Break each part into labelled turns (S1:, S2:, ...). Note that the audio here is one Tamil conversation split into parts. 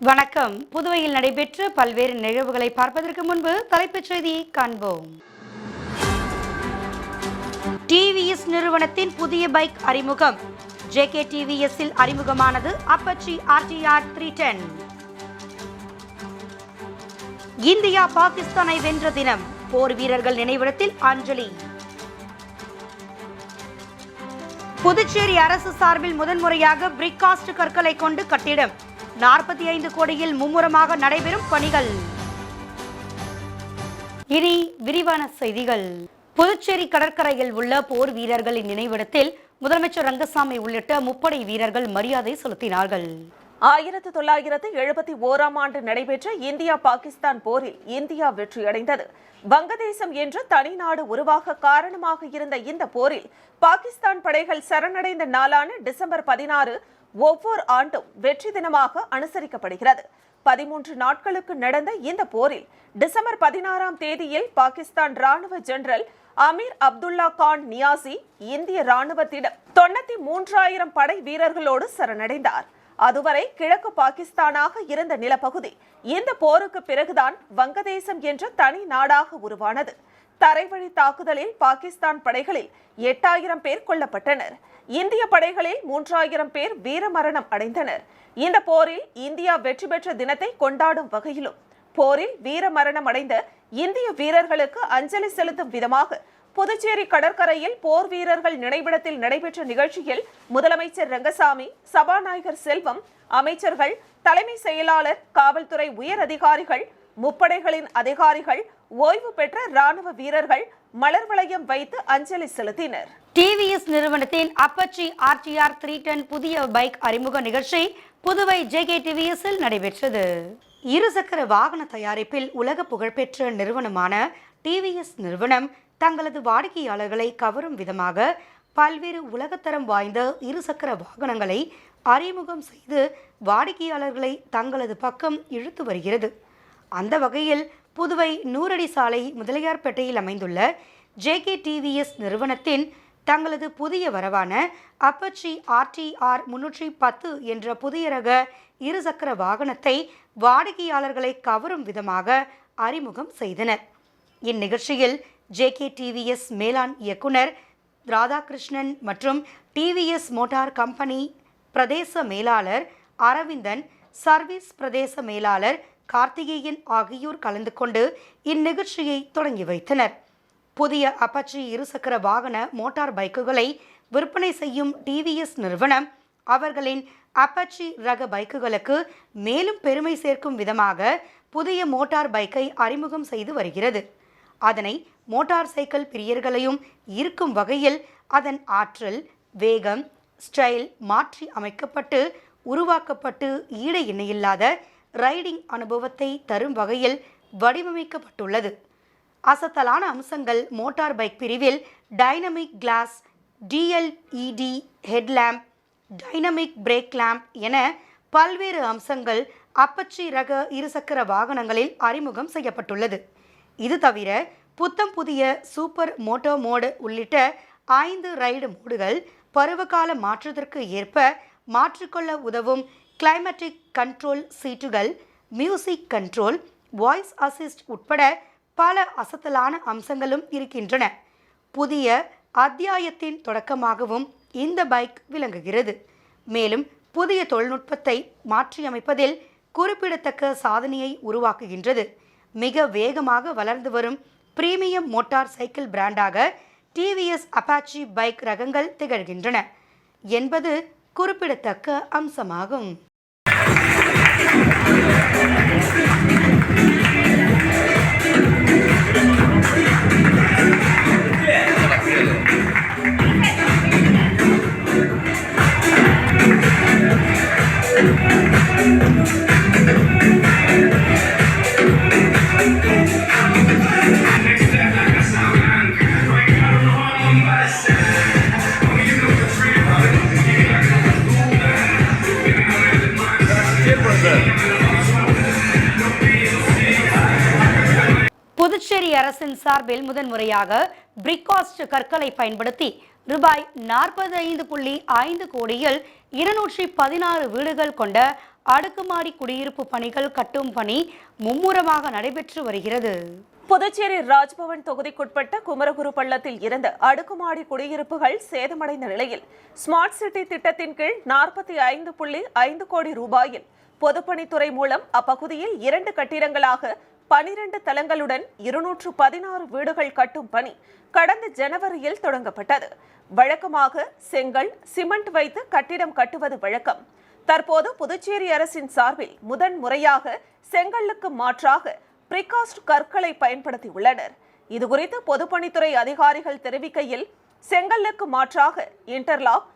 S1: வணக்கம். புதுவையில் நடைபெற்ற பல்வேறு நிகழ்வுகளை பார்ப்பதற்கு முன்பு தலைப்புச் செய்தியை காண்போம். டிவிஎஸ் நிறுவனத்தின் புதிய பைக் அறிமுகம். ஜேகே டிவிஎஸ்ஸில் அறிமுகமானது அப்பாச்சி RTR 310. இந்தியா பாகிஸ்தானை வென்ற தினம். போர் வீரர்கள் நினைவிடத்தில் அஞ்சலி. புதுச்சேரி அரசு சார்பில் முதன்முறையாக பிரிக்காஸ்ட் கற்களை கொண்டு கட்டிடம். 45 கோடியில் மும்முரமாக நடைபெறும் பணிகள். இனி விரிவான செய்திகள். புதுச்சேரி கடற்கரையில் உள்ள போர் வீரர்களின் நினைவிடத்தில் முதலமைச்சர் ரங்கசாமி உள்ளிட்ட முப்படை வீரர்கள் மரியாதை செலுத்தினார்கள்.
S2: 1971ஆம் ஆண்டு நடைபெற்ற இந்தியா பாகிஸ்தான் போரில் இந்தியா வெற்றியடைந்தது. வங்கதேசம் என்ற தனி நாடு உருவாக காரணமாக இருந்த இந்த போரில் பாகிஸ்தான் படைகள் சரணடைந்த நாளான டிசம்பர் 16 ஒவ்வொரு ஆண்டும் வெற்றி தினமாக அனுசரிக்கப்படுகிறது. 13 நாட்களுக்கு நடந்த இந்த போரில் டிசம்பர் 16ஆம் தேதியில் பாகிஸ்தான் ராணுவ ஜெனரல் அமீர் அப்துல்லா கான் நியாசி இந்திய ராணுவத்திடம் 93,000 படை வீரர்களோடு சரணடைந்தார். அதுவரை கிழக்கு பாகிஸ்தானாக இருந்த நிலப்பகுதி இந்த போருக்கு பிறகுதான் வங்கதேசம் என்ற தனி நாடாக உருவானது. தரைவழி தாக்குதலில் பாகிஸ்தான் படைகளில் 8,000 பேர் கொல்லப்பட்டனர். இந்திய படைகளில் 3,000 பேர் வீரமரணம் அடைந்தனர். இந்த போரில் இந்தியா வெற்றி பெற்ற தினத்தை கொண்டாடும் வகையிலும் போரில் வீரமரணம் அடைந்த இந்திய வீரர்களுக்கு அஞ்சலி செலுத்தும் விதமாக புதுச்சேரி கடற்கரையில் போர் வீரர்கள் நினைவிடத்தில் நடைபெற்ற நிகழ்ச்சியில் முதலமைச்சர் ரங்கசாமி, சபாநாயகர் செல்வம், அமைச்சர்கள், தலைமை செயலாளர், காவல்துறை உயர் அதிகாரிகள், முப்படைகளின் அதிகாரிகள், ஓய்வு பெற்ற ராணுவ வீரர்கள் மலர் வளையம் வைத்து அஞ்சலி செலுத்தினர்.
S1: டிவிஎஸ் நிறுவனத்தின் அப்பாச்சி RTR 310 புதிய பைக் அறிமுக நிகழ்ச்சி புதுவை ஜேகே டிவிஎஸ்ஸில் நடைபெற்றது. இருசக்கர வாகன தயாரிப்பில் உலக புகழ்பெற்ற நிறுவனமான டிவிஎஸ் நிறுவனம் தங்களது வாடிக்கையாளர்களை கவரும் விதமாக பல்வேறு உலகத்தரம் வாய்ந்த இருசக்கர வாகனங்களை அறிமுகம் செய்து வாடிக்கையாளர்களை தங்களது பக்கம் இழுத்து வருகிறது. அந்த வகையில் புதுவை 100 அடி சாலை முதலியார்பேட்டையில் அமைந்துள்ள ஜேகே டிவிஎஸ் நிறுவனத்தின் தங்களது புதிய வரவான அப்பாச்சி RTR 310 என்ற புதிய ரக இருசக்கர வாகனத்தை வாடிக்கையாளர்களை கவரும் விதமாக அறிமுகம் செய்தனர். இந்நிகழ்ச்சியில் ஜேகே டிவிஎஸ் மேலாண் இயக்குனர் ராதாகிருஷ்ணன் மற்றும் டிவிஎஸ் மோட்டார் கம்பெனி பிரதேச மேலாளர் அரவிந்தன், சர்வீஸ் பிரதேச மேலாளர் கார்த்திகேயன் ஆகியோர் கலந்து கொண்டு இந்நிகழ்ச்சியை தொடங்கி வைத்தனர். புதிய அப்பாச்சி இருசக்கர வாகன மோட்டார் பைக்குகளை விற்பனை செய்யும் டிவிஎஸ் நிறுவனம் அவர்களின் அப்பாச்சி ரக பைக்குகளுக்கு மேலும் பெருமை சேர்க்கும் விதமாக புதிய மோட்டார் பைக்கை அறிமுகம் செய்து வருகிறது. அதனை மோட்டார் சைக்கிள் பிரியர்களையும் இருக்கும் வகையில் அதன் ஆற்றல், வேகம், ஸ்டைல் மாற்றி அமைக்கப்பட்டு உருவாக்கப்பட்டு ஈட இணையில்லாத ரைடிங் அனுபவத்தை தரும் வகையில் வடிவமைக்கப்பட்டுள்ளது. அசத்தலான அம்சங்கள் மோட்டார் பைக் பிரிவில் dynamic class, DLED headlamp, dynamic brake lamp என பல்வேறு அம்சங்கள் அப்பாச்சி ரக இருசக்கர வாகனங்களில் அறிமுகம் செய்யப்பட்டுள்ளது. இது தவிர புத்தம் புதிய சூப்பர் மோட்டோ மோடு உள்ளிட்ட 5 ரைடு மோடுகள், பருவகால மாற்றத்திற்கு ஏற்ப மாற்றிக்கொள்ள உதவும் கிளைமேட்டிக் கண்ட்ரோல் சீட்டுகள், மியூசிக் கண்ட்ரோல், வாய்ஸ் அசிஸ்ட் உட்பட பல அசத்தலான அம்சங்களும் இருக்கின்றன. புதிய அத்தியாயத்தின் தொடக்கமாகவும் இந்த பைக் விளங்குகிறது. மேலும் புதிய தொழில்நுட்பத்தை மாற்றியமைப்பதில் குறிப்பிடத்தக்க சாதனையை உருவாக்குகின்றது. மிக வேகமாக வளர்ந்து வரும் பிரீமியம் மோட்டார் சைக்கிள் பிராண்டாக டிவிஎஸ் அப்பாச்சி பைக் ரகங்கள் திகழ்கின்றன என்பது குறிப்பிடத்தக்க அம்சமாகும். புதுச்சேரி அரசின் சார்பில் முதன்முறையாக பிரிக்காஸ்ட் கற்களை பயன்படுத்தி ரூபாய் 45.5 கோடியில் 216 வீடுகள் கொண்ட அடுக்குமாடி குடியிருப்பு பணிகள் கட்டும் பணி மும்முரமாக நடைபெற்று வருகிறது.
S2: புதுச்சேரி ராஜ்பவன் தொகுதிக்குட்பட்ட குமரகுரு பள்ளத்தில் இருந்த அடுக்குமாடி குடியிருப்புகள் சேதமடைந்த நிலையில் ஸ்மார்ட் சிட்டி திட்டத்தின் கீழ் 45.5 கோடி ரூபாயில் பொதுப்பணித்துறை மூலம் அப்பகுதியில் 2 கட்டிடங்களாக 12 தளங்களுடன் 216 வீடுகள் கட்டும் பணி கடந்த ஜனவரியில் தொடங்கப்பட்டது. வழக்கமாக செங்கல், சிமெண்ட் வைத்து கட்டிடம் கட்டுவது வழக்கம். தற்போது புதுச்சேரி அரசின் சார்பில் முதன்முறையாக செங்கல்லுக்கு மாற்றாக பிரிகாஸ்ட் கற்களை பயன்படுத்தியுள்ளனர். இதுகுறித்து பொதுப்பணித்துறை அதிகாரிகள் தெரிவிக்கையில், செங்கல்லுக்கு மாற்றாக interlock,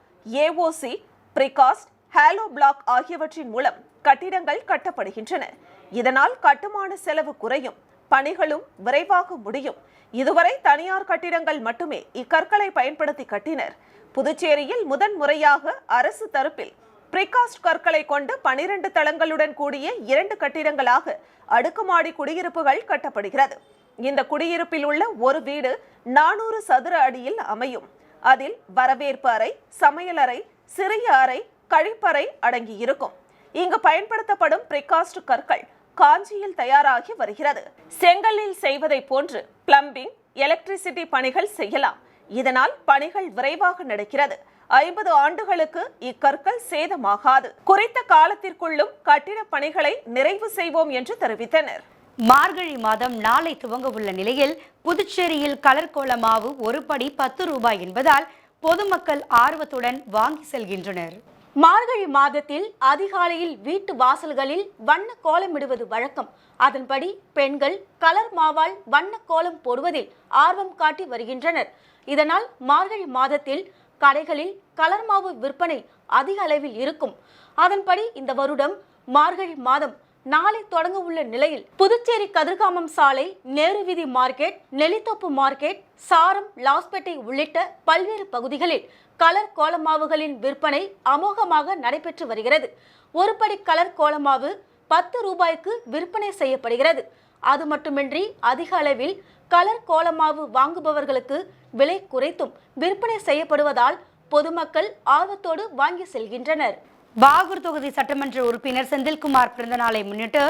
S2: AOC, precast, hollow block ஆகியவற்றின் மூலம் கட்டிடங்கள் கட்டப்படுகின்றன. இதனால் கட்டுமான செலவு குறையும், பணிகளும் விரைவாக முடியும். இதுவரை தனியார் கட்டிடங்கள் மட்டுமே இக்கற்களை பயன்படுத்தி கட்டினர். புதுச்சேரியில் முதன்முறையாக அரசு தரப்பில் பிரிகாஸ்ட் கற்களை கொண்டு 12 தளங்களுடன் கூடிய 2 கட்டிடங்களாக அடுக்குமாடி குடியிருப்புகள் கட்டப்படுகிறது. இந்த குடியிருப்பில் உள்ள ஒரு வீடு 400 சதுர அடியில் அமையும். அதில் வரவேற்பு அறை, சமையலறை, சிறிய அறை, கழிப்பறை அடங்கியிருக்கும். இங்கு பயன்படுத்தப்படும் பிரிகாஸ்ட் கற்கள் காஞ்சியில் தயாராகி வருகிறது. செங்கல்லில் செய்வதை போன்று பிளம்பிங், எலக்ட்ரிசிட்டி பணிகள் செய்யலாம். இதனால் பணிகள் விரைவாக நடக்கிறது. 50 ஆண்டுகளுக்கு இக்கற்கள் சேதமாகாது. குறித்த காலத்திற்குள்ளும் கட்டிட பணிகளை நிறைவு செய்வோம் என்று தெரிவித்தனர்.
S1: மார்கழி மாதம் நாளை துவங்க உள்ள நிலையில் புதுச்சேரியில் கலர் கோல மாவு ஒரு படி 10 ரூபாய் என்பதால் பொதுமக்கள் ஆர்வத்துடன் வாங்கி செல்கின்றனர்.
S3: மார்கழி மாதத்தில் அதிகாலையில் வீட்டு வாசல்களில் வண்ண கோலமிடுவது வழக்கம். அதன்படி பெண்கள் கலர் மாவால் வண்ண கோலம் போடுவதில் ஆர்வம் காட்டி வருகின்றனர். இதனால் மார்கழி மாதத்தில் கடைகளில் கலர் மாவு விற்பனை அதிக அளவில் இருக்கும். அதன்படி இந்த வருடம் மார்கழி மாதம் நாளை தொடங்க உள்ள நிலையில் புதுச்சேரி கதிர்காமம் சாலை, நேரு வீதி மார்க்கெட், நெல்லித்தோப்பு மார்க்கெட், சாரம், லாஸ்பேட்டை உள்ளிட்ட பல்வேறு பகுதிகளில் கலர் கோலமாவுகளின் விற்பனை அமோகமாக நடைபெற்று வருகிறது. ஒரு படி கலர் கோலமாவு 10 ரூபாய்க்கு விற்பனை செய்யப்படுகிறது. அது மட்டுமின்றி அதிக அளவில் கலர் கோலமாவு வாங்குபவர்களுக்கு விலை குறைத்தும் விற்பனை செய்யப்படுவதால் பொதுமக்கள் ஆர்வத்தோடு வாங்கி செல்கின்றனர்.
S1: பாகூர் தொகுதி சட்டமன்ற உறுப்பினர் செந்தில்குமார் பிறந்தநாளை முன்னிட்டு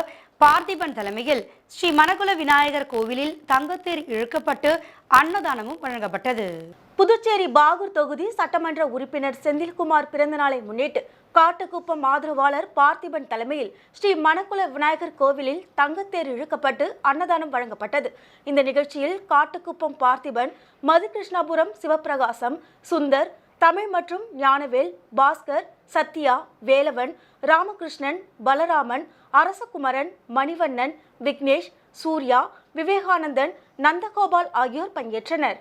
S1: பார்த்திபன் தலைமையில் ஸ்ரீ மணக்குள விநாயகர் கோவிலில் தங்கத்தேர் இழுக்கப்பட்டு அன்னதானமும் வழங்கப்பட்டது.
S3: புதுச்சேரி பாகூர் தொகுதி சட்டமன்ற உறுப்பினர் செந்தில்குமார் பிறந்தநாளை முன்னிட்டு காட்டுக்குப்பம் ஆதரவாளர் பார்த்திபன் தலைமையில் ஸ்ரீ மணக்குள விநாயகர் கோவிலில் தங்கத்தேர் இழுக்கப்பட்டு அன்னதானம் வழங்கப்பட்டது. இந்த நிகழ்ச்சியில் காட்டுக்குப்பம் பார்த்திபன், மதுகிருஷ்ணாபுரம் சிவபிரகாசம், சுந்தர், தமிழ் மற்றும் ஞானவேல், பாஸ்கர், சத்யா, வேலவன், ராமகிருஷ்ணன், பலராமன், அரசகுமரன், மணிவண்ணன், விக்னேஷ், சூர்யா, விவேகானந்தன், நந்தகோபால் ஆகியோர் பங்கேற்றனர்.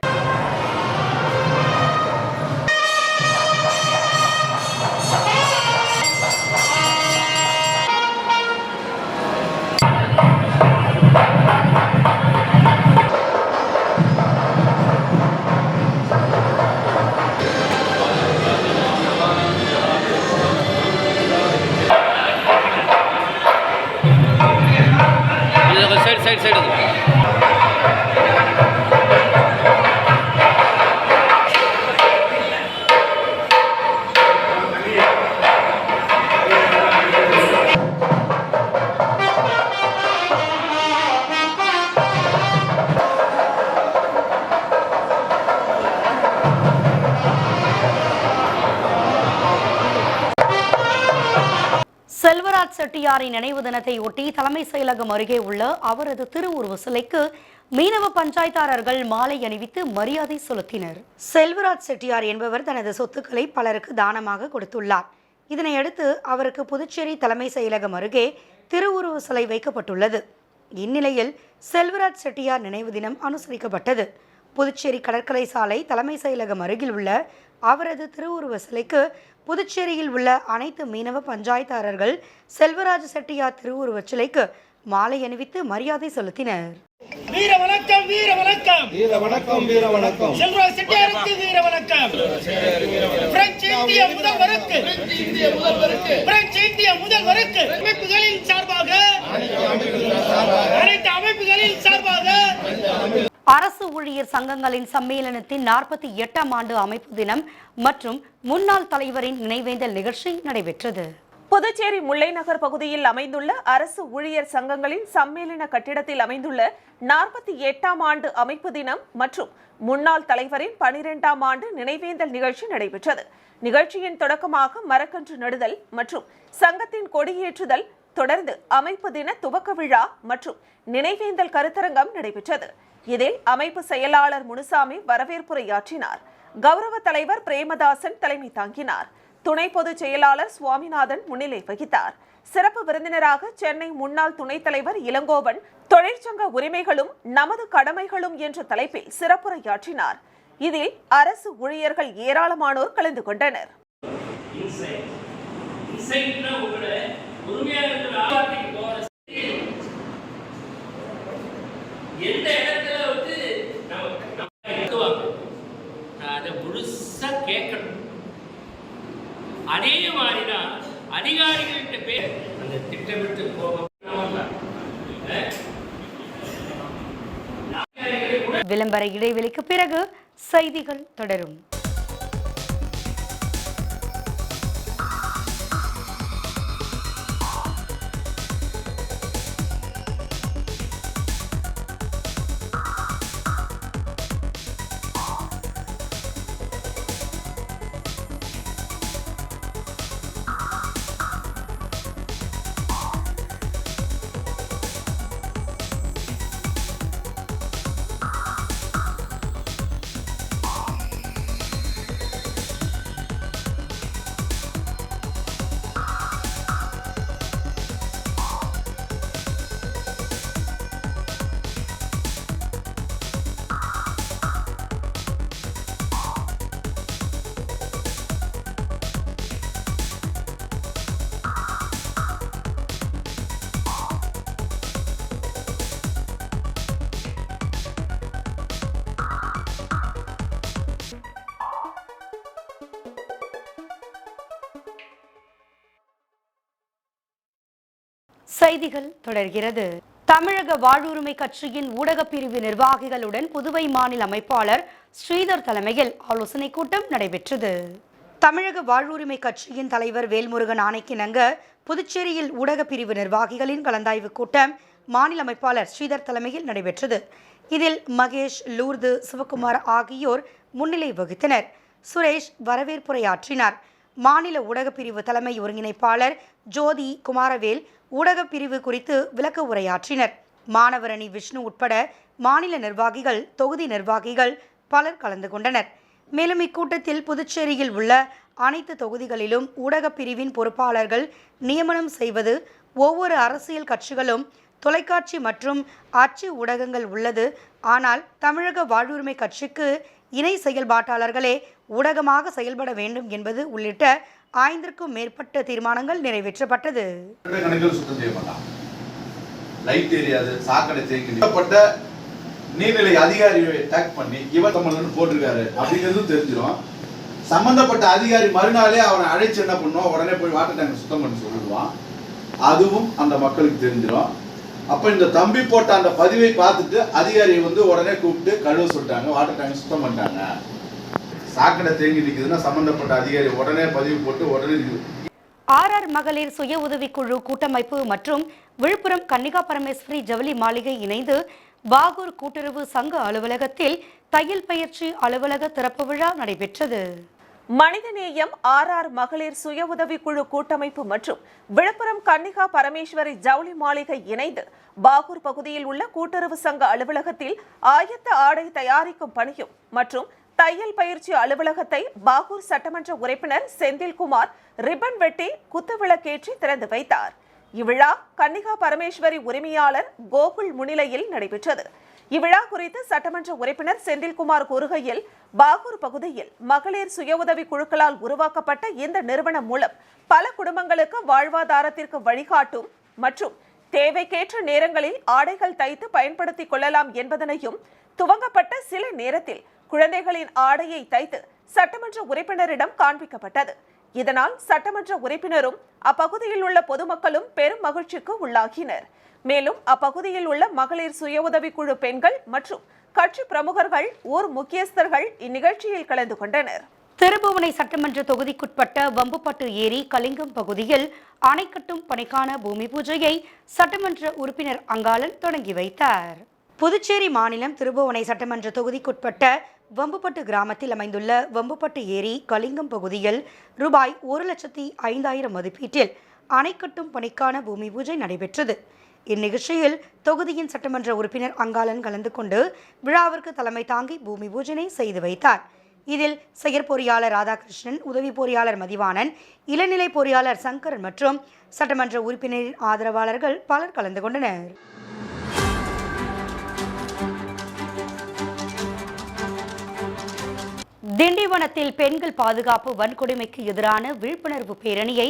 S4: சைடு
S1: செல்வராஜ் செட்டியாரின் நினைவு தினத்தை ஒட்டி தலைமை செயலகம் அருகே உள்ள அவரது திருவுருவ சிலைக்கு மீனவ பஞ்சாயத்தாரர்கள் மாலை அணிவித்து மரியாதை செலுத்தினர். செல்வராஜ் செட்டியார் என்பவர் தனது சொத்துக்களை பலருக்கு தானமாக கொடுத்துள்ளார். இதனையடுத்து அவருக்கு புதுச்சேரி தலைமை செயலகம் அருகே திருவுருவ சிலை வைக்கப்பட்டுள்ளது. இந்நிலையில் செல்வராஜ் செட்டியார் நினைவு தினம் அனுசரிக்கப்பட்டது. புதுச்சேரி கடற்கரை சாலை தலைமை செயலகம் அருகில் உள்ள அவரது திருவுருவ சிலைக்கு புதுச்சேரியில் உள்ள அனைத்து மீனவ பஞ்சாயத்தாரர்கள் செல்வராஜ் செட்டியார் திருவுருவச் சிலைக்கு மாலை அணிவித்து மரியாதை செலுத்தினர்.
S5: வீர வணக்கம், வீர வணக்கம்,
S6: வீர வணக்கம், வீர வணக்கம்.
S5: செல்வராஜ் செட்டியாருக்கு வீர வணக்கம். பிரெஞ்சு இந்திய முதல்வருக்கு, பிரெஞ்சு இந்திய முதல்வருக்கு அமைப்புகளின் சார்பாக, அனைத்து அமைப்புகளின் சார்பாக
S1: அரசு ஊழியர் சங்கங்களின் சம்மேளனத்தின் 48ஆம் ஆண்டு அமைப்பு தினம் மற்றும் முன்னாள் தலைவரின் நினைவேந்தல் நிகழ்ச்சி நடைபெற்றது.
S2: புதுச்சேரி முல்லைநகர் பகுதியில் அமைந்துள்ள அரசு ஊழியர் சங்கங்களின் சம்மேளன கட்டிடத்தில் அமைந்துள்ள 48ஆம் ஆண்டு அமைப்பு தினம் மற்றும் முன்னாள் தலைவரின் 12ஆம் ஆண்டு நினைவேந்தல் நிகழ்ச்சி நடைபெற்றது. நிகழ்ச்சியின் தொடக்கமாக மரக்கன்று நடுதல் மற்றும் சங்கத்தின் கொடியேற்றுதல், தொடர்ந்து அமைப்பு தின துவக்க விழா மற்றும் நினைவேந்தல் கருத்தரங்கம் நடைபெற்றது. இதில் அமைப்பு செயலாளர் முனுசாமி வரவேற்புரையாற்றினார். கௌரவ தலைவர் பிரேமதாசன் தலைமை தாங்கினார். துணை பொதுச் செயலாளர் சுவாமிநாதன் முன்னிலை வகித்தார். சிறப்பு விருந்தினராக சென்னை முன்னாள் துணைத் தலைவர் இளங்கோவன் தொழிற்சங்க உரிமைகளும் நமது கடமைகளும் என்ற தலைப்பில் சிறப்புரையாற்றினார். இதில் அரசு ஊழியர்கள் ஏராளமானோர் கலந்து கொண்டனர்.
S4: அதே மாதிரிதான் அதிகாரிகள்கிட்ட பேர் அந்த திட்டமிட்டு போக.
S1: விளம்பர இடைவெளிக்கு பிறகு செய்திகள் தொடரும். செய்திகள் தொடர்கிறது. தமிழக வாழ்வுரிமை கட்சியின் ஊடகப் பிரிவு நிர்வாகிகளுடன் புதுவை மாநில அமைப்பாளர் ஸ்ரீதர் தலைமையில் ஆலோசனை கூட்டம் நடைபெற்றது. தமிழக வாழ்வுரிமை கட்சியின் தலைவர் வேல்முருகன் ஆணைக்கிணங்க புதுச்சேரியில் ஊடகப் பிரிவு நிர்வாகிகளின் கலந்தாய்வு கூட்டம் மாநில அமைப்பாளர் ஸ்ரீதர் தலைமையில் நடைபெற்றது. இதில் மகேஷ், லூர்து, சிவகுமார் ஆகியோர் முன்னிலை வகித்தனர். சுரேஷ் வரவேற்புரையாற்றினார். மாநில ஊடகப் பிரிவு தலைமை ஒருங்கிணைப்பாளர் ஜோதி குமாரவேல் ஊடகப் பிரிவு குறித்து விளக்க உரையாற்றினர். மாணவரணி விஷ்ணு உட்பட மாநில நிர்வாகிகள், தொகுதி நிர்வாகிகள் பலர் கலந்து கொண்டனர். மேலும் இக்கூட்டத்தில் புதுச்சேரியில் உள்ள அனைத்து தொகுதிகளிலும் ஊடகப் பிரிவின் பொறுப்பாளர்கள் நியமனம் செய்வது, ஒவ்வொரு அரசியல் கட்சிகளும் தொலைக்காட்சி மற்றும் அச்சு ஊடகங்கள் உள்ளது. ஆனால் தமிழக வாழ்வுரிமை கட்சிக்கு இணை செயல்பாட்டாளர்களே ஊடகமாக செயல்பட வேண்டும் என்பது உள்ளிட்ட 5க்கும் மேற்பட்ட தீர்மானங்கள் நிறைவேற்றப்பட்டது.
S6: நீர்நிலை அதிகாரியை டேக் பண்ணி இவர் தமிழன் போட்டிருக்காரு அப்படிங்கிறது தெரிஞ்சிடும். சம்பந்தப்பட்ட அதிகாரி மறுநாளே அவனை அழைச்சு என்ன பண்ணுவான், உடனே போய் வாட்டர் டேங்க் சுத்தம் பண்ணி சொல்லிடுவான். அதுவும் அந்த மக்களுக்கு தெரிஞ்சிடும். அப்ப இந்த தம்பி போட்ட அந்த பதிவை பார்த்துட்டு அதிகாரியை உடனே கூப்பிட்டு கழுவ சொல்லிட்டாங்க, வாட்டர் டேங்க் சுத்தம் பண்ணிட்டாங்க. சாக்கடை தேங்கி நிற்குதுன்னா சம்பந்தப்பட்ட அதிகாரி உடனே பதிவு போட்டு உடனே.
S1: RR மகளிர் சுய உதவிக்குழு கூட்டமைப்பு மற்றும் விழுப்புரம் கன்னிகா பரமேஸ்வரி ஜவுளி மாளிகை இணைந்து பாகூர் கூட்டுறவு சங்க அலுவலகத்தில் தையல் பயிற்சி அலுவலக திறப்பு விழா நடைபெற்றது.
S2: மனிதநேயம் RR மகளிர் சுய உதவிக்குழு கூட்டமைப்பு மற்றும் விழுப்புரம் கன்னிகா பரமேஸ்வரி ஜவுளி மாளிகை இணைந்து பாகூர் பகுதியில் உள்ள கூட்டுறவு சங்க அலுவலகத்தில் ஆயத்த ஆடை தயாரிக்கும் பணியும் மற்றும் தையல் பயிற்சி அலுவலகத்தை பாகூர் சட்டமன்ற உறுப்பினர் செந்தில்குமார் ரிப்பன் வெட்டி குத்துவிளக்கேற்றி திறந்து வைத்தார். இவ்விழா கன்னிகா பரமேஸ்வரி உரிமையாளர் கோகுல் முன்னிலையில் நடைபெற்றது. இவ்விழா குறித்து சட்டமன்ற உறுப்பினர் செந்தில்குமார் கூறுகையில், பாகூர் பகுதியில் மகளிர் சுய உதவி குழுக்களால் உருவாக்கப்பட்ட இந்த நிறுவனம் மூலம் பல குடும்பங்களுக்கு வாழ்வாதாரத்திற்கு வழிகாட்டும் மற்றும் தேவைக்கேற்ற நேரங்களில் ஆடைகள் தைத்து பயன்படுத்திக் கொள்ளலாம் என்பதனையும், துவங்கப்பட்ட சில நேரத்தில் குழந்தைகளின் ஆடையை தைத்து சட்டமன்ற உறுப்பினரிடம் காண்பிக்கப்பட்டது. இதனால் சட்டமன்ற உறுப்பினரும் அப்பகுதியில் உள்ள பொதுமக்களும் பெரும் மகிழ்ச்சிக்கு உள்ளாகினர். மேலும் அப்பகுதியில் உள்ள மகளிர் சுய உதவிக்குழு பெண்கள் மற்றும் கட்சி பிரமுகர்கள், ஊர் முக்கியஸ்தர்கள் இந்நிகழ்ச்சியில் கலந்து கொண்டனர்.
S1: திருபுவனை சட்டமன்ற தொகுதிக்குட்பட்ட வம்புப்பட்டு ஏரி கலிங்கம் பகுதியில் அணை கட்டும் பணிக்கான பூமி பூஜையை சட்டமன்ற உறுப்பினர் அங்காளன் தொடங்கி வைத்தார். புதுச்சேரி மாநிலம் திருபுவனை சட்டமன்ற தொகுதிக்குட்பட்ட வம்புப்பட்டு கிராமத்தில் அமைந்துள்ள வம்புப்பட்டு ஏரி கலிங்கம் பகுதியில் ரூபாய் 1,05,000 மதிப்பீட்டில் அணை கட்டும் பணிக்கான பூமி பூஜை நடைபெற்றது. இந்நிகழ்ச்சியில் தொகுதியின் சட்டமன்ற உறுப்பினர் அங்காளன் கலந்து கொண்டு விழாவிற்கு தலைமை தாங்கி பூமி பூஜனை செய்து வைத்தார். இதில் செயற்பொறியாளர் ராதாகிருஷ்ணன், உதவி பொறியாளர் மதிவாணன், இளநிலை பொறியாளர் சங்கரன் மற்றும் சட்டமன்ற உறுப்பினரின் ஆதரவாளர்கள் பலர் கலந்து கொண்டனர். திண்டிவனத்தில் பெண்கள் பாதுகாப்பு வன்கொடுமைக்கு எதிரான விழிப்புணர்வு பேரணியை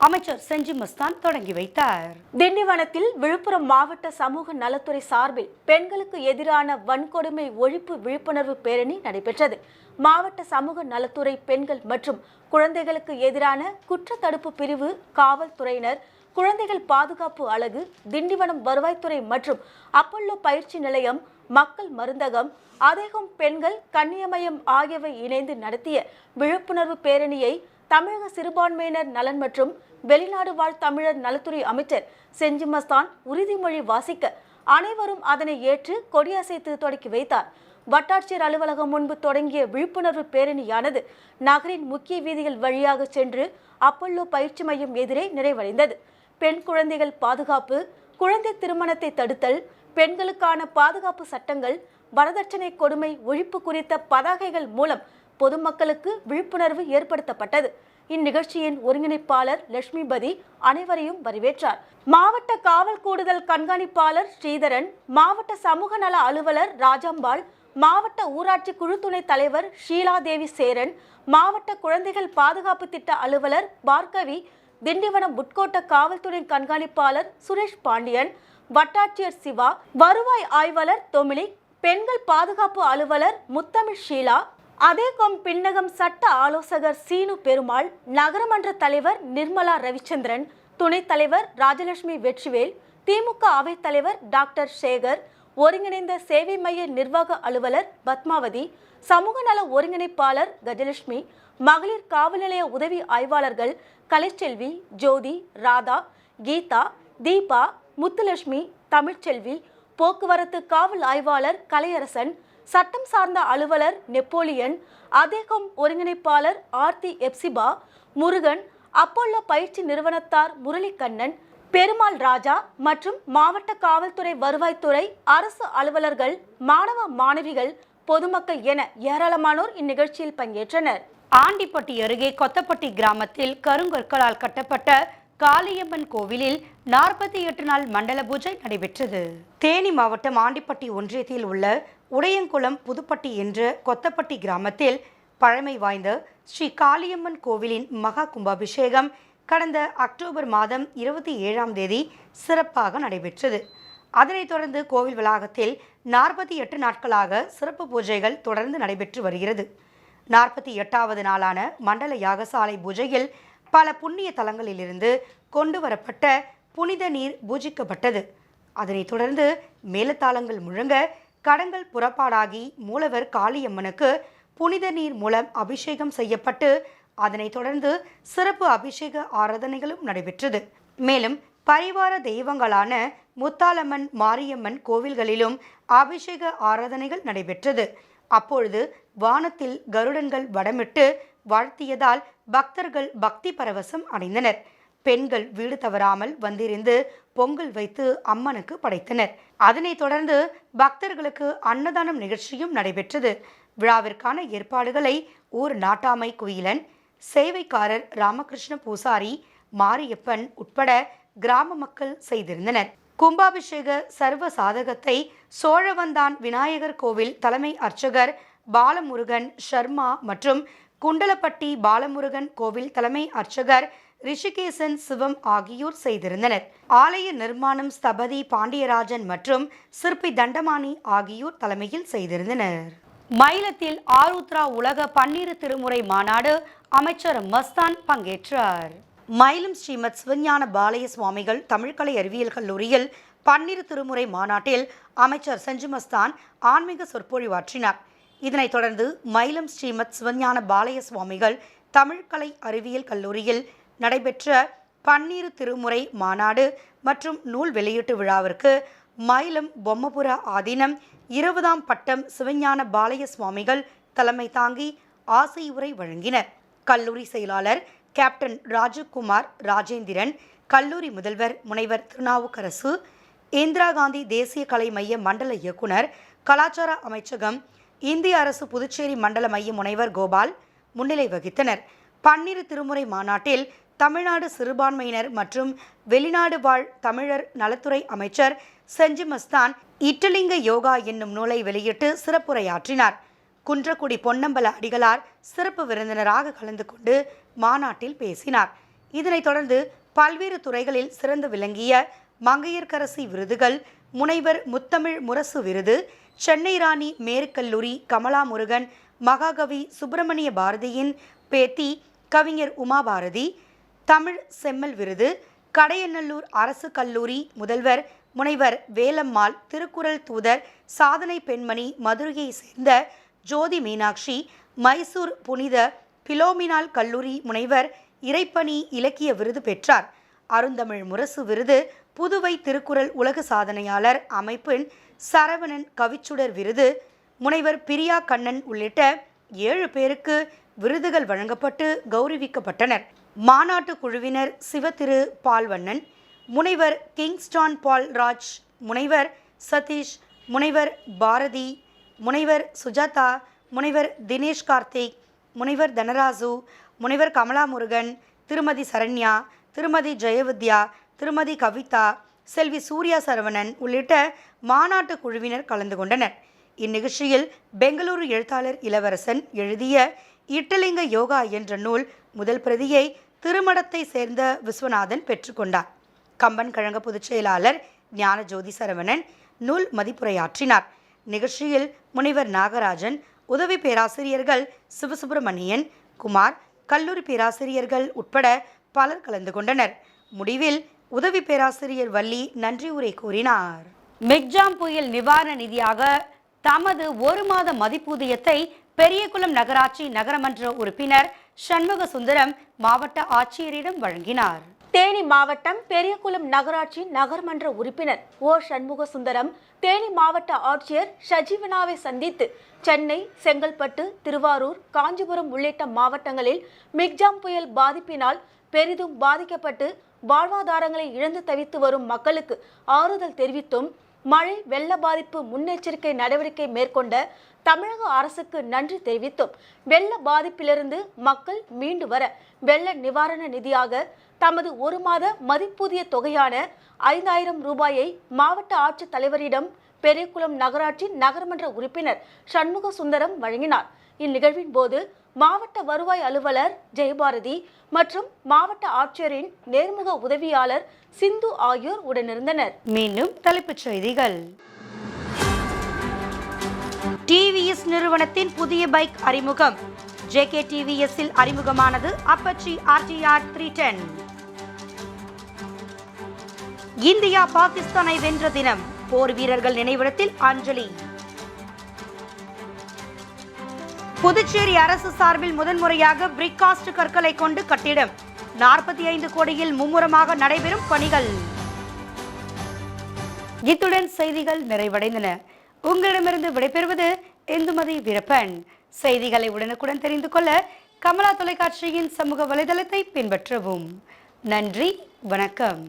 S1: அமைச்சர் செஞ்சி மஸ்தான் தொடங்கி வைத்தார்.
S3: திண்டிவனத்தில் விழுப்புரம் மாவட்ட சமூக நலத்துறை சார்பில் பெண்களுக்கு எதிரான வன்கொடுமை ஒழிப்பு விழிப்புணர்வு பேரணி நடைபெற்றது. மாவட்ட சமூக நலத்துறை பெண்கள் மற்றும் குழந்தைகளுக்கு எதிரான குற்ற தடுப்பு பிரிவு, காவல்துறையினர், குழந்தைகள் பாதுகாப்பு அலகு, திண்டிவனம் வருவாய்த்துறை மற்றும் அப்பல்லோ பயிற்சி நிலையம், மக்கள் மருந்தகம், அதேகம் பெண்கள் கண்ணியமயம் ஆகியவை இணைந்து நடத்திய விழிப்புணர்வு பேரணியை தமிழக சிறுபான்மையினர் நலன் மற்றும் வெளிநாடு வாழ் தமிழர் நலத்துறை அமைச்சர் செஞ்சி மஸ்தான் உறுதிமொழி வாசிக்க அனைவரும் அதனை ஏற்று கொடியசைத்து தொடக்கி வைத்தார். வட்டாட்சியர் அலுவலகம் முன்பு தொடங்கிய விழிப்புணர்வு பேரணியானது நகரின் முக்கிய வீதிகள் வழியாக சென்று அப்பல்லோ பயிற்சி மையம் எதிரே நிறைவடைந்தது. பெண் குழந்தைகள் பாதுகாப்பு, குழந்தை திருமணத்தை தடுத்தல், பெண்களுக்கான பாதுகாப்பு சட்டங்கள், வரதட்சணை கொடுமை ஒழிப்பு குறித்த பதாகைகள் மூலம் பொதுமக்களுக்கு விழிப்புணர்வு ஏற்படுத்தப்பட்டது. இந்நிகழ்ச்சியின் ஒருங்கிணைப்பாளர் லட்சுமிபதி அனைவரையும் வரவேற்றார். மாவட்ட காவல் கூடுதல் கண்காணிப்பாளர் ஸ்ரீதரன், மாவட்ட சமூக நல அலுவலர் ராஜம்பாள், மாவட்ட ஊராட்சி குழு துணைத் தலைவர் ஷீலாதேவி சேரன், மாவட்ட குழந்தைகள் பாதுகாப்பு திட்ட அலுவலர் பார்கவி, திண்டிவனம் உட்கோட்ட காவல்துறை கண்காணிப்பாளர் சுரேஷ் பாண்டியன், வட்டாட்சியர் சிவா, வருவாய் ஆய்வாளர் தொமிலிக், பெண்கள் பாதுகாப்பு அலுவலர் முத்தமிழ் ஷீலா, அதேகம் பின்னகம் சட்ட ஆலோசகர் சீனு பெருமாள், நகரமன்ற தலைவர் நிர்மலா ரவிச்சந்திரன், துணைத் தலைவர் ராஜலட்சுமி வெற்றிவேல், திமுக அவைத் தலைவர் டாக்டர் சேகர், ஒருங்கிணைந்த சேவை மைய நிர்வாக அலுவலர் பத்மாவதி, சமூக நல ஒருங்கிணைப்பாளர் கஜலட்சுமி, மகளிர் காவல் நிலைய உதவி ஆய்வாளர்கள் கலைச்செல்வி, ஜோதி, ராதா, கீதா, தீபா, முத்துலட்சுமி, தமிழ்ச்செல்வி, போக்குவரத்து காவல் ஆய்வாளர் கலையரசன், சட்டம் சார்ந்த அலுவலர் நெப்போலியன், அதேகம் ஒருங்கிணைப்பாளர் ஆர்த்தி எப்சிபா, முருகன், அப்பல்லோ பயிற்சி நிறுவனத்தார் முரளிக்கண்ணன், பெருமாள் ராஜா மற்றும் மாவட்ட காவல்துறை, வருவாய்த்துறை, அரசு அலுவலர்கள், மாணவ மாணவிகள், பொதுமக்கள் என ஏராளமானோர் இந்நிகழ்ச்சியில் பங்கேற்றனர்.
S1: ஆண்டிப்பட்டி அருகே கொத்தப்பட்டி கிராமத்தில் கருங்கற்களால் கட்டப்பட்ட காளியம்மன் கோவிலில் 48 நாள் மண்டல பூஜை நடைபெற்றது. தேனி மாவட்டம் ஆண்டிப்பட்டி ஒன்றியத்தில் உள்ள உடையங்குளம் புதுப்பட்டி என்ற கொத்தப்பட்டி கிராமத்தில் பழமை வாய்ந்த ஸ்ரீ காளியம்மன் கோவிலின் மகா கும்பாபிஷேகம் கடந்த அக்டோபர் மாதம் 27ஆம் தேதி சிறப்பாக நடைபெற்றது. அதனைத் தொடர்ந்து கோவில் வளாகத்தில் 48 நாட்களாக சிறப்பு பூஜைகள் தொடர்ந்து நடைபெற்று வருகிறது. 48வது நாளான மண்டல யாகசாலை பூஜையில் பல புண்ணிய தலங்களிலிருந்து கொண்டு வரப்பட்ட புனித நீர் பூஜிக்கப்பட்டது. அதனைத் தொடர்ந்து மேலத்தாளங்கள் முழங்க கடங்கள் புறப்பாடாகி மூலவர் காளியம்மனுக்கு புனித நீர் மூலம் அபிஷேகம் செய்யப்பட்டு அதனைத் தொடர்ந்து சிறப்பு அபிஷேக ஆராதனைகளும் நடைபெற்றது. மேலும் பரிவார தெய்வங்களான முத்தாலம்மன், மாரியம்மன் கோவில்களிலும் அபிஷேக ஆராதனைகள் நடைபெற்றது. அப்பொழுது வானத்தில் கருடன்கள் வடமிட்டு வாழ்த்தியதால் பக்தர்கள் பக்தி பரவசம் அடைந்தனர். பெண்கள் வீடு தவறாமல் வந்திருந்து பொங்கல் வைத்து அம்மனுக்கு படைத்தனர். அதனைத் தொடர்ந்து பக்தர்களுக்கு அன்னதானம் நிகழ்ச்சியும் நடைபெற்றது. விழாவிற்கான ஏற்பாடுகளை ஊர் நாட்டாமை குயிலன், சேவைக்காரர் ராமகிருஷ்ண பூசாரி, மாரியப்பன் உட்பட கிராம மக்கள் செய்திருந்தனர். கும்பாபிஷேக சர்வ சாதகத்தை சோழவந்தான் விநாயகர் கோவில் தலைமை அர்ச்சகர் பாலமுருகன் சர்மா மற்றும் குண்டலப்பட்டி பாலமுருகன் கோவில் தலைமை அர்ச்சகர் ரிஷிகேசன் சிவம் ஆகியோர் செய்திருந்தனர். ஆலய நிர்மாணம் ஸ்தபதி பாண்டியராஜன் மற்றும் சிற்பி தண்டமானி ஆகியோர் தலைமையில் செய்திருந்தனர். மயிலத்தில் ஆருத்ரா உலக பன்னீர் திருமுறை மாநாடு அமைச்சர் மஸ்தான் பங்கேற்றார். மயிலம் ஸ்ரீமத் சிவஞான பாலய சுவாமிகள் தமிழ்கலை அறிவியல் கல்லூரியில் பன்னீர் திருமுறை மாநாட்டில் அமைச்சர் செஞ்சி மஸ்தான் ஆன்மீக சொற்பொழிவாற்றினார். இதனைத் தொடர்ந்து மயிலம் ஸ்ரீமத் சிவஞான பாலய சுவாமிகள் தமிழ் கலை அறிவியல் கல்லூரியில் நடைபெற்ற பன்னீர் திருமுறை மாநாடு மற்றும் நூல் வெளியீட்டு விழாவிற்கு மயிலம் பொம்மபுர ஆதீனம் 20ஆம் பட்டம் சிவஞான பாலய சுவாமிகள் தலைமை தாங்கி ஆசையுரை வழங்கினர். கல்லூரி செயலாளர் கேப்டன் ராஜகுமார் ராஜேந்திரன், கல்லூரி முதல்வர் முனைவர் திருநாவுக்கரசு, இந்திரா காந்தி தேசிய கலை மைய மண்டல இயக்குனர், கலாச்சார அமைச்சகம், இந்திய அரசு புதுச்சேரி மண்டல மைய முனைவர் கோபால் முன்னிலை வகித்தனர். பன்னீர் திருமுறை மாநாட்டில் தமிழ்நாடு சிறுபான்மையினர் மற்றும் வெளிநாடு வாழ் தமிழர் நலத்துறை அமைச்சர் செஞ்சி மஸ்தான் இட்டலிங்க யோகா என்னும் நூலை வெளியிட்டு சிறப்புரையாற்றினார். குன்றக்குடி பொன்னம்பல அடிகளார் சிறப்பு விருந்தினராக கலந்து கொண்டு மாநாட்டில் பேசினார். இதனைத் தொடர்ந்து பல்வேறு துறைகளில் சிறந்து விளங்கிய மங்கையர்க்கரசி விருதுகள், முனைவர் முத்தமிழ் முரசு விருது, சென்னை ராணி மேற்கல்லூரி கமலா முருகன் மகாகவி சுப்பிரமணிய பாரதியின் பேத்தி கவிஞர் உமா பாரதி தமிழ் செம்மல் விருது, கடையநல்லூர் அரசு கல்லூரி முதல்வர் முனைவர் வேலம்மாள் திருக்குறள் தூதர் சாதனை பெண்மணி மதுரையை சேர்ந்த ஜோதி மீனாட்சி, மைசூர் புனித பிலோமினால் கல்லூரி முனைவர் இறைப்பணி இலக்கிய விருது பெற்றார். அருந்தமிழ் முரசு விருது புதுவை திருக்குறள் உலக சாதனையாளர் அமைப்பின் சரவணன் கவிச்சுடர் விருது முனைவர் பிரியா கண்ணன் உள்ளிட்ட 7 பேருக்கு விருதுகள் வழங்கப்பட்டு கௌரவிக்கப்பட்டனர். மாநாட்டு குழுவினர் சிவதிரு பால்வண்ணன், முனைவர் கிங்ஸ்டான் பால் ராஜ், முனைவர் சதீஷ், முனைவர் பாரதி, முனைவர் சுஜாதா, முனைவர் தினேஷ் கார்த்திக், முனைவர் தனராசு, முனைவர் கமலா முருகன், திருமதி சரண்யா, திருமதி ஜெயவித்யா, திருமதி கவிதா, செல்வி சூர்யா சரவணன் உள்ளிட்ட மாநாட்டு குழுவினர் கலந்து கொண்டனர். இந்நிகழ்ச்சியில் பெங்களூரு எழுத்தாளர் இளவரசன் எழுதிய இட்டலிங்க யோகா என்ற நூல் முதல் பிரதியை திருமடத்தை சேர்ந்த விஸ்வநாதன் பெற்றுக்கொண்டார். கம்பன் கழக பொதுச் செயலாளர் ஞானஜோதி சரவணன் நூல் மதிப்புரையாற்றினார். நிகழ்ச்சியில் முனைவர் நாகராஜன், உதவி பேராசிரியர்கள் சிவசுப்பிரமணியன், குமார், கல்லூரி பேராசிரியர்கள் உட்பட பலர் கலந்து கொண்டனர். முடிவில் உதவி பேராசிரியர் வள்ளி நன்றி உரை கூறினார். மிக்ஜாம் புயல் நிவாரண நிதியாக தமது 1 மாத மதிப்பூதியத்தை பெரியகுளம் நகராட்சி நகரமன்ற உறுப்பினர் சண்முக சுந்தரம் மாவட்ட ஆட்சியரிடம் வழங்கினார்.
S3: தேனி மாவட்டம் பெரியகுளம் நகராட்சி நகர்மன்ற உறுப்பினர் ஓ சண்முக சுந்தரம் தேனி மாவட்ட ஆட்சியர் ஷஜீவனாவை சந்தித்து சென்னை, செங்கல்பட்டு, திருவாரூர், காஞ்சிபுரம் உள்ளிட்ட மாவட்டங்களில் மிக்ஜாம் புயல் பாதிப்பினால் பெரிதும் பாதிக்கப்பட்டு வாழ்வாதாரங்களை இழந்து தவித்து வரும் மக்களுக்கு ஆறுதல் தெரிவித்தும் மழை வெள்ள பாதிப்பு முன்னெச்சரிக்கை நடவடிக்கை மேற்கொண்ட தமிழக அரசுக்கு நன்றி தெரிவித்தும் வெள்ள பாதிப்பிலிருந்து மக்கள் மீண்டு வர வெள்ள நிவாரண நிதியாக தமது 1 மாத மதிப்பூதிய தொகையான 5000 ரூபாயை மாவட்ட ஆட்சித் தலைவரிடம் பெரியகுளம் நகராட்சி நகர்மன்ற உறுப்பினர் சண்முக சுந்தரம் வழங்கினார். இந்நிகழ்வின் போது மாவட்ட வருவாய் அலுவலர் ஜெயபாரதி மற்றும் மாவட்ட ஆட்சியரின் நேர்முக உதவியாளர் சிந்து ஆகியோர் உடனிருந்தனர்.
S1: மீண்டும் தலைப்புச் செய்திகள். டிவிஎஸ் நிறுவனத்தின் புதிய பைக் அறிமுகம். ஜேகே டிவிஎஸ்ஸில் அறிமுகமானது அப்பச்சி RTR 310. இந்தியா பாகிஸ்தானை வென்ற தினம், போர் வீரர்கள் நினைவிடத்தில் அஞ்சலி. புதுச்சேரி அரசு சார்பில் முதன்முறையாக பிரிக்காஸ்ட் கற்களை கொண்டு கட்டிடம், 45 கோடியில் மும்முரமாக நடைபெறும் பணிகள். இத்துடன் செய்திகள் நிறைவடைந்தன. உங்களிடமிருந்து விடைபெறுவது இந்துமதி வீரப்பன். செய்திகளை உடனுக்குடன் தெரிந்து கொள்ள கமலா தொலைக்காட்சியின் சமூக வலைதளத்தை பின்பற்றவும். நன்றி, வணக்கம்.